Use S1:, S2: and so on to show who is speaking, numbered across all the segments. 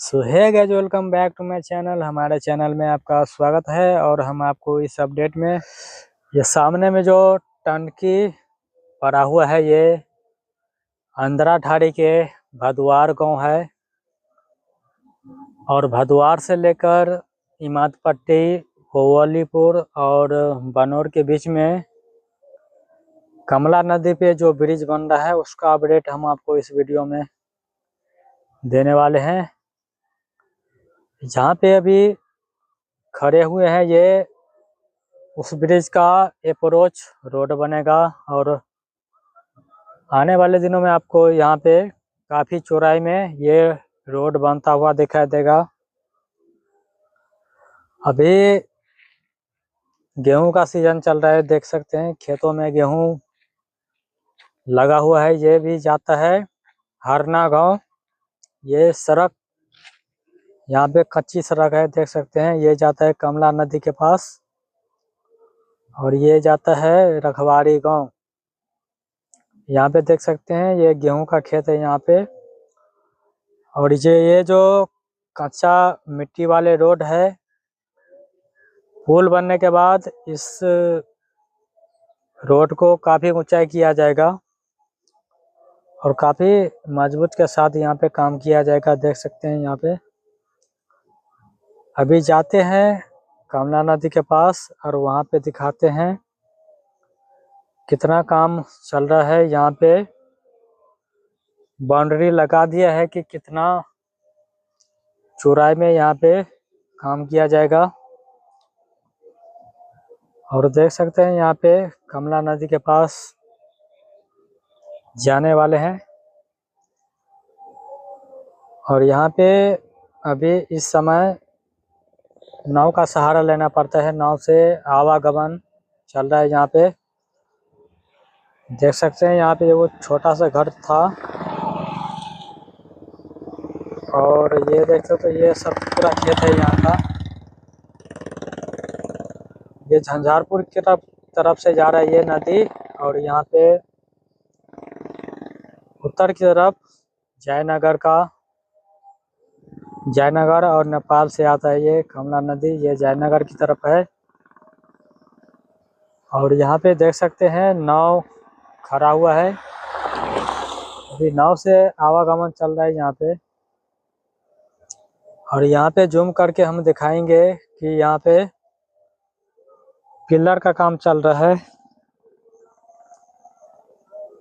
S1: सो है guys, welcome back to my channel. हमारे channel में आपका स्वागत है और हम आपको इस अपडेट में ये सामने में जो टंकी पड़ा हुआ है ये अंधरा ठाड़ी के भदवार गांव है और भदवार से लेकर इमादपट्टी, होवलीपुर और बनौर के बीच में कमला नदी पे जो ब्रिज बन रहा है उसका अपडेट हम आपको इस वीडियो में देने वाले हैं। जहाँ पे अभी खड़े हुए हैं ये उस ब्रिज का अप्रोच रोड बनेगा और आने वाले दिनों में आपको यहाँ पे काफ़ी चौड़ाई में ये रोड बनता हुआ दिखाई देगा। अभी गेहूं का सीजन चल रहा है, देख सकते हैं खेतों में गेहूं लगा हुआ है। ये भी जाता है हरना गांव। ये सड़क यहाँ पे कच्ची सड़क है, देख सकते हैं। ये जाता है कमला नदी के पास और ये जाता है रखवाड़ी गांव। यहाँ पे देख सकते हैं ये गेहूं का खेत है यहाँ पे। और ये जो कच्चा मिट्टी वाले रोड है, पुल बनने के बाद इस रोड को काफ़ी ऊंचाई किया जाएगा और काफ़ी मजबूत के साथ यहाँ पे काम किया जाएगा। देख सकते हैं यहाँ पे अभी जाते हैं कमला नदी के पास और वहाँ पे दिखाते हैं कितना काम चल रहा है। यहाँ पे बाउंड्री लगा दिया है कि कितना चौड़ाई में यहाँ पे काम किया जाएगा। और देख सकते हैं यहाँ पे कमला नदी के पास जाने वाले हैं और यहाँ पे अभी इस समय नाव का सहारा लेना पड़ता है। नाव से आवागमन चल रहा है यहाँ पे। देख सकते हैं यहाँ पे वो छोटा सा घर था और ये देखते तो ये सब पूरा खेत है यहाँ का। ये झंझारपुर की तरफ से जा रहा है ये नदी और यहाँ पे उत्तर की तरफ जयनगर और नेपाल से आता है ये कमला नदी। ये जयनगर की तरफ है और यहाँ पे देख सकते हैं नाव खड़ा हुआ है। अभी नाव से आवागमन चल रहा है यहाँ पे। और यहाँ पे जूम करके हम दिखाएंगे कि यहाँ पे पिलर का काम चल रहा है।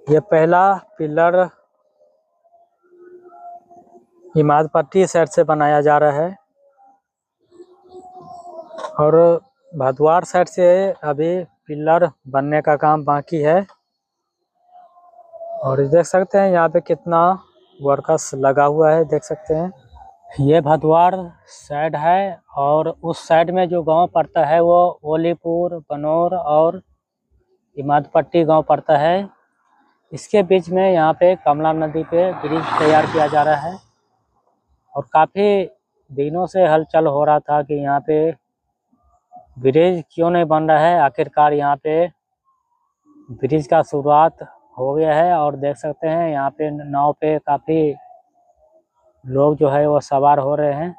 S1: ये पहला पिलर इमादपट्टी साइड से बनाया जा रहा है और भदवार साइड से अभी पिलर बनने का काम बाकी है। और देख सकते हैं यहाँ पे कितना वर्कर्स लगा हुआ है, देख सकते हैं। ये भदवार साइड है और उस साइड में जो गांव पड़ता है वो ओलीपुर, बनौर और इमादपट्टी गांव पड़ता है। इसके बीच में यहाँ पे कमला नदी पे ब्रिज तैयार किया जा रहा है और काफ़ी दिनों से हलचल हो रहा था कि यहाँ पे ब्रिज क्यों नहीं बन रहा है। आखिरकार यहाँ पे ब्रिज का शुरुआत हो गया है और देख सकते हैं यहाँ पे नाव पे काफ़ी लोग जो है वो सवार हो रहे हैं।